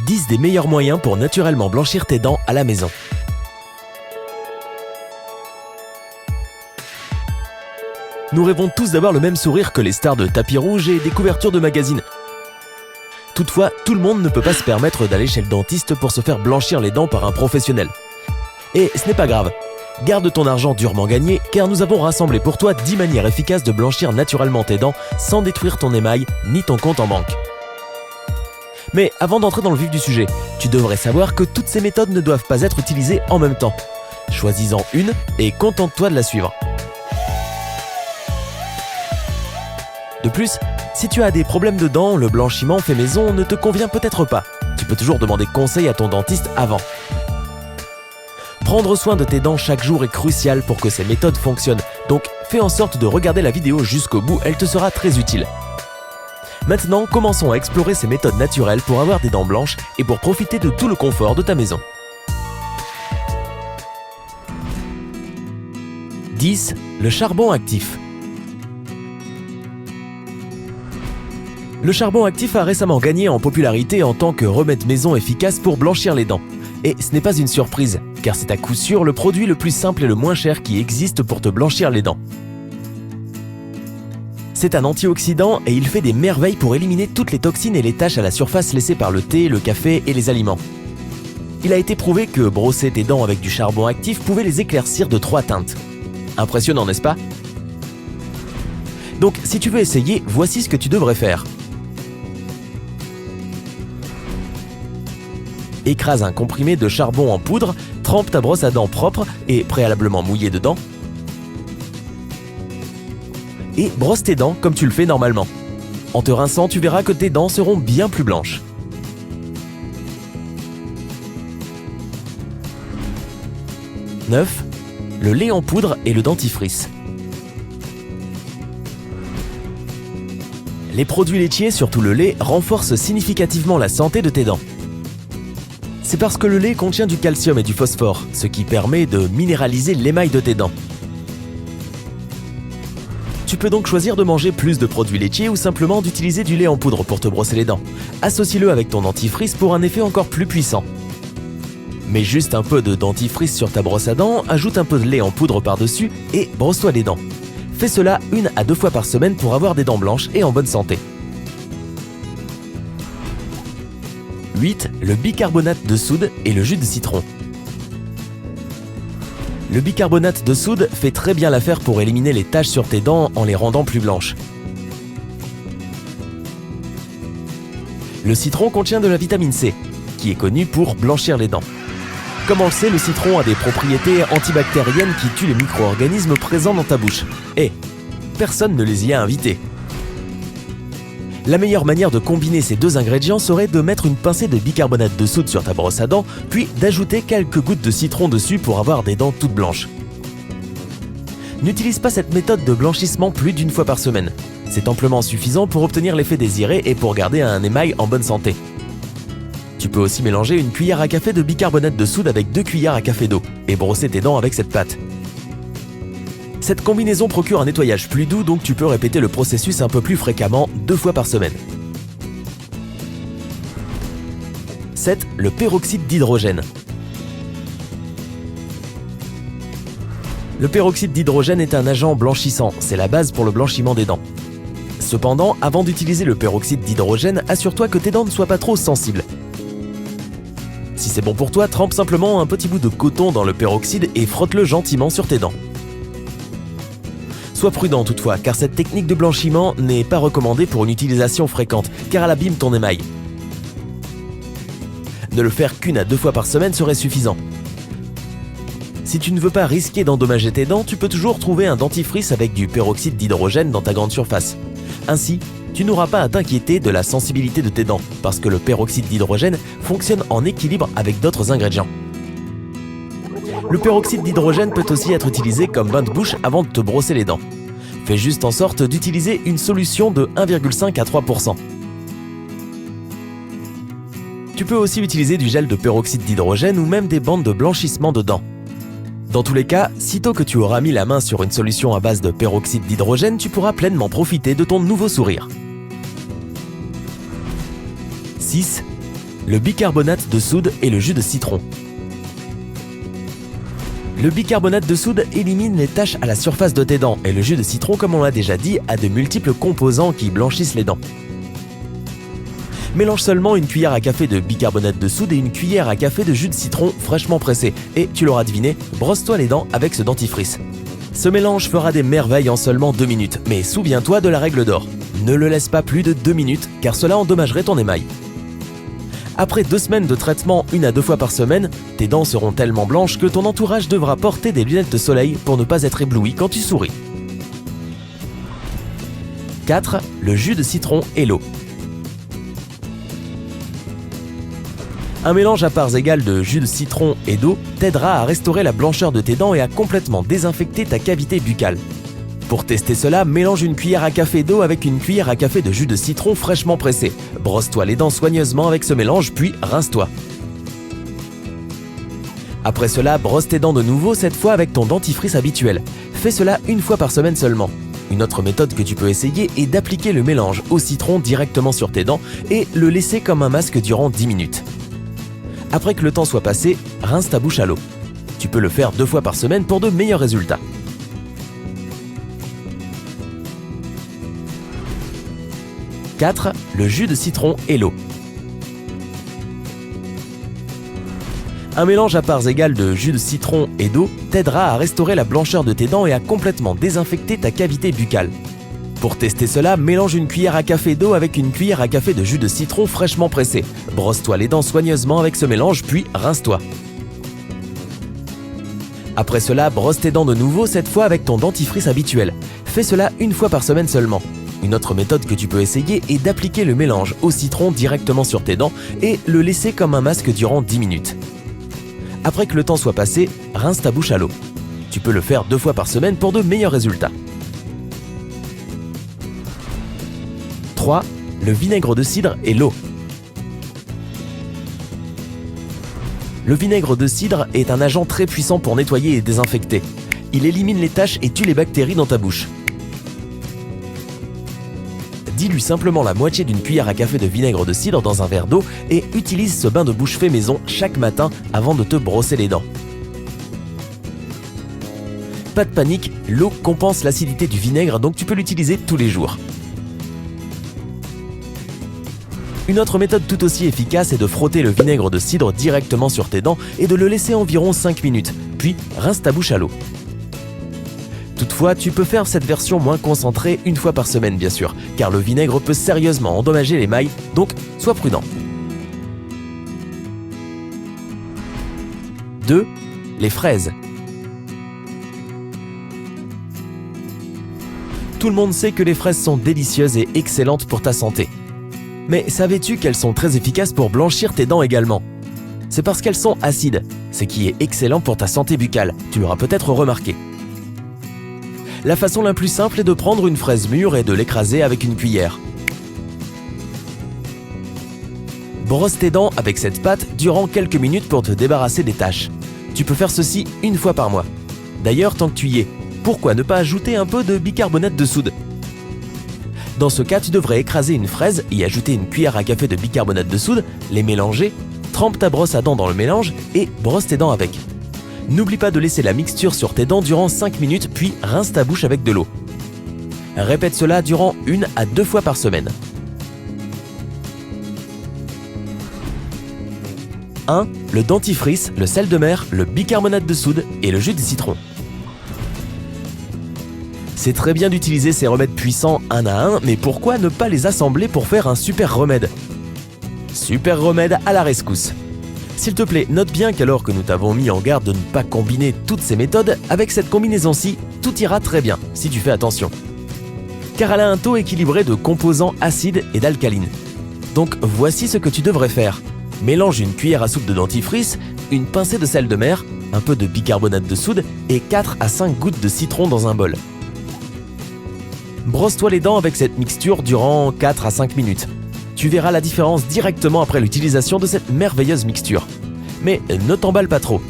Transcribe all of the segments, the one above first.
10 des meilleurs moyens pour naturellement blanchir tes dents à la maison. Nous rêvons tous d'avoir le même sourire que les stars de tapis rouge et des couvertures de magazines. Toutefois, tout le monde ne peut pas se permettre d'aller chez le dentiste pour se faire blanchir les dents par un professionnel. Et ce n'est pas grave. Garde ton argent durement gagné car nous avons rassemblé pour toi 10 manières efficaces de blanchir naturellement tes dents sans détruire ton émail ni ton compte en banque. Mais avant d'entrer dans le vif du sujet, tu devrais savoir que toutes ces méthodes ne doivent pas être utilisées en même temps. Choisis-en une et contente-toi de la suivre. De plus, si tu as des problèmes de dents, le blanchiment fait maison ne te convient peut-être pas. Tu peux toujours demander conseil à ton dentiste avant. Prendre soin de tes dents chaque jour est crucial pour que ces méthodes fonctionnent, donc fais en sorte de regarder la vidéo jusqu'au bout, elle te sera très utile. Maintenant, commençons à explorer ces méthodes naturelles pour avoir des dents blanches et pour profiter de tout le confort de ta maison. 10. Le charbon actif. Le charbon actif a récemment gagné en popularité en tant que remède maison efficace pour blanchir les dents. Et ce n'est pas une surprise, car c'est à coup sûr le produit le plus simple et le moins cher qui existe pour te blanchir les dents. C'est un antioxydant et il fait des merveilles pour éliminer toutes les toxines et les taches à la surface laissées par le thé, le café et les aliments. Il a été prouvé que brosser tes dents avec du charbon actif pouvait les éclaircir de 3 teintes. Impressionnant, n'est-ce pas? Donc, si tu veux essayer, voici ce que tu devrais faire. Écrase un comprimé de charbon en poudre, trempe ta brosse à dents propre et préalablement mouillée dedans et brosse tes dents comme tu le fais normalement. En te rinçant, tu verras que tes dents seront bien plus blanches. « 9. Le lait en poudre et le dentifrice. Les produits laitiers, surtout le lait, renforcent significativement la santé de tes dents. C'est parce que le lait contient du calcium et du phosphore, ce qui permet de minéraliser l'émail de tes dents. Tu peux donc choisir de manger plus de produits laitiers ou simplement d'utiliser du lait en poudre pour te brosser les dents. Associe-le avec ton dentifrice pour un effet encore plus puissant. Mets juste un peu de dentifrice sur ta brosse à dents, ajoute un peu de lait en poudre par-dessus et brosse-toi les dents. Fais cela 1 à 2 fois par semaine pour avoir des dents blanches et en bonne santé. 8. Le bicarbonate de soude et le jus de citron. Le bicarbonate de soude fait très bien l'affaire pour éliminer les taches sur tes dents en les rendant plus blanches. Le citron contient de la vitamine C, qui est connue pour blanchir les dents. Comme on le sait, le citron a des propriétés antibactériennes qui tuent les micro-organismes présents dans ta bouche. Et personne ne les y a invités. La meilleure manière de combiner ces deux ingrédients serait de mettre une pincée de bicarbonate de soude sur ta brosse à dents, puis d'ajouter quelques gouttes de citron dessus pour avoir des dents toutes blanches. N'utilise pas cette méthode de blanchissement plus d'1 fois par semaine. C'est amplement suffisant pour obtenir l'effet désiré et pour garder un émail en bonne santé. Tu peux aussi mélanger 1 cuillère à café de bicarbonate de soude avec 2 cuillères à café d'eau et brosser tes dents avec cette pâte. Cette combinaison procure un nettoyage plus doux, donc tu peux répéter le processus un peu plus fréquemment, 2 fois par semaine. 7. Le peroxyde d'hydrogène. Le peroxyde d'hydrogène est un agent blanchissant, c'est la base pour le blanchiment des dents. Cependant, avant d'utiliser le peroxyde d'hydrogène, assure-toi que tes dents ne soient pas trop sensibles. Si c'est bon pour toi, trempe simplement un petit bout de coton dans le peroxyde et frotte-le gentiment sur tes dents. Sois prudent toutefois, car cette technique de blanchiment n'est pas recommandée pour une utilisation fréquente, car elle abîme ton émail. Ne le faire qu'1 à 2 fois par semaine serait suffisant. Si tu ne veux pas risquer d'endommager tes dents, tu peux toujours trouver un dentifrice avec du peroxyde d'hydrogène dans ta grande surface. Ainsi, tu n'auras pas à t'inquiéter de la sensibilité de tes dents, parce que le peroxyde d'hydrogène fonctionne en équilibre avec d'autres ingrédients. Le peroxyde d'hydrogène peut aussi être utilisé comme bain de bouche avant de te brosser les dents. Fais juste en sorte d'utiliser une solution de 1,5 à 3%. Tu peux aussi utiliser du gel de peroxyde d'hydrogène ou même des bandes de blanchissement de dents. Dans tous les cas, sitôt que tu auras mis la main sur une solution à base de peroxyde d'hydrogène, tu pourras pleinement profiter de ton nouveau sourire. 6. le bicarbonate de soude et le jus de citron. Le bicarbonate de soude élimine les taches à la surface de tes dents et le jus de citron, comme on l'a déjà dit, a de multiples composants qui blanchissent les dents. Mélange seulement une cuillère à café de bicarbonate de soude et une cuillère à café de jus de citron fraîchement pressé et, tu l'auras deviné, brosse-toi les dents avec ce dentifrice. Ce mélange fera des merveilles en seulement 2 minutes, mais souviens-toi de la règle d'or. Ne le laisse pas plus de 2 minutes car cela endommagerait ton émail. Après 2 semaines de traitement 1 à 2 fois par semaine, tes dents seront tellement blanches que ton entourage devra porter des lunettes de soleil pour ne pas être ébloui quand tu souris. 4. Le jus de citron et l'eau. Un mélange à parts égales de jus de citron et d'eau t'aidera à restaurer la blancheur de tes dents et à complètement désinfecter ta cavité buccale. Pour tester cela, mélange une cuillère à café d'eau avec une cuillère à café de jus de citron fraîchement pressé. Brosse-toi les dents soigneusement avec ce mélange, puis rince-toi. Après cela, brosse tes dents de nouveau, cette fois avec ton dentifrice habituel. Fais cela 1 fois par semaine seulement. Une autre méthode que tu peux essayer est d'appliquer le mélange au citron directement sur tes dents et le laisser comme un masque durant 10 minutes. Après que le temps soit passé, rince ta bouche à l'eau. Tu peux le faire 2 fois par semaine pour de meilleurs résultats. 4. Le jus de citron et l'eau. Un mélange à parts égales de jus de citron et d'eau t'aidera à restaurer la blancheur de tes dents et à complètement désinfecter ta cavité buccale. Pour tester cela, mélange une cuillère à café d'eau avec une cuillère à café de jus de citron fraîchement pressé. Brosse-toi les dents soigneusement avec ce mélange, puis rince-toi. Après cela, brosse tes dents de nouveau, cette fois avec ton dentifrice habituel. Fais cela 1 fois par semaine seulement. Une autre méthode que tu peux essayer est d'appliquer le mélange au citron directement sur tes dents et le laisser comme un masque durant 10 minutes. Après que le temps soit passé, rince ta bouche à l'eau. Tu peux le faire 2 fois par semaine pour de meilleurs résultats. 3. Le vinaigre de cidre et l'eau. Le vinaigre de cidre est un agent très puissant pour nettoyer et désinfecter. Il élimine les taches et tue les bactéries dans ta bouche. Dilue simplement la moitié d'une cuillère à café de vinaigre de cidre dans un verre d'eau et utilise ce bain de bouche fait maison chaque matin avant de te brosser les dents. Pas de panique, l'eau compense l'acidité du vinaigre, donc tu peux l'utiliser tous les jours. Une autre méthode tout aussi efficace est de frotter le vinaigre de cidre directement sur tes dents et de le laisser environ 5 minutes, puis rince ta bouche à l'eau. Toutefois, tu peux faire cette version moins concentrée 1 fois par semaine bien sûr, car le vinaigre peut sérieusement endommager l'émail, donc sois prudent. 2. Les fraises. Tout le monde sait que les fraises sont délicieuses et excellentes pour ta santé. Mais savais-tu qu'elles sont très efficaces pour blanchir tes dents également? C'est parce qu'elles sont acides, ce qui est excellent pour ta santé buccale, tu l'auras peut-être remarqué. La façon la plus simple est de prendre une fraise mûre et de l'écraser avec une cuillère. Brosse tes dents avec cette pâte durant quelques minutes pour te débarrasser des taches. Tu peux faire ceci 1 fois par mois. D'ailleurs, tant que tu y es, pourquoi ne pas ajouter un peu de bicarbonate de soude? Dans ce cas, tu devrais écraser une fraise, y ajouter une cuillère à café de bicarbonate de soude, les mélanger, trempe ta brosse à dents dans le mélange et brosse tes dents avec. N'oublie pas de laisser la mixture sur tes dents durant 5 minutes, puis rince ta bouche avec de l'eau. Répète cela durant 1 à 2 fois par semaine. 1. Le dentifrice, le sel de mer, le bicarbonate de soude et le jus de citron. C'est très bien d'utiliser ces remèdes puissants un à un, mais pourquoi ne pas les assembler pour faire un super remède? Super remède à la rescousse. S'il te plaît, note bien qu'alors que nous t'avons mis en garde de ne pas combiner toutes ces méthodes, avec cette combinaison-ci, tout ira très bien, si tu fais attention. Car elle a un taux équilibré de composants acides et d'alcalines. Donc voici ce que tu devrais faire. Mélange une cuillère à soupe de dentifrice, une pincée de sel de mer, un peu de bicarbonate de soude et 4 à 5 gouttes de citron dans un bol. Brosse-toi les dents avec cette mixture durant 4 à 5 minutes. Tu verras la différence directement après l'utilisation de cette merveilleuse mixture. Mais ne t'emballe pas trop.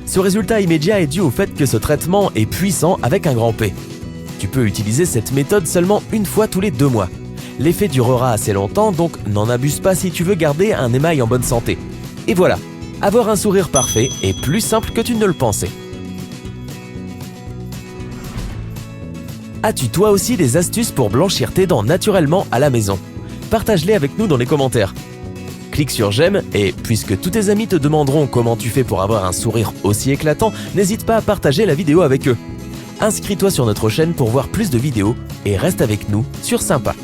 Ce résultat immédiat est dû au fait que ce traitement est puissant avec un grand P. Tu peux utiliser cette méthode seulement 1 fois tous les 2 mois. L'effet durera assez longtemps, donc n'en abuse pas si tu veux garder un émail en bonne santé. Et voilà, avoir un sourire parfait est plus simple que tu ne le pensais. As-tu toi aussi des astuces pour blanchir tes dents naturellement à la maison? Partage-les avec nous dans les commentaires. Clique sur j'aime et, puisque tous tes amis te demanderont comment tu fais pour avoir un sourire aussi éclatant, n'hésite pas à partager la vidéo avec eux. Inscris-toi sur notre chaîne pour voir plus de vidéos et reste avec nous sur Sympa.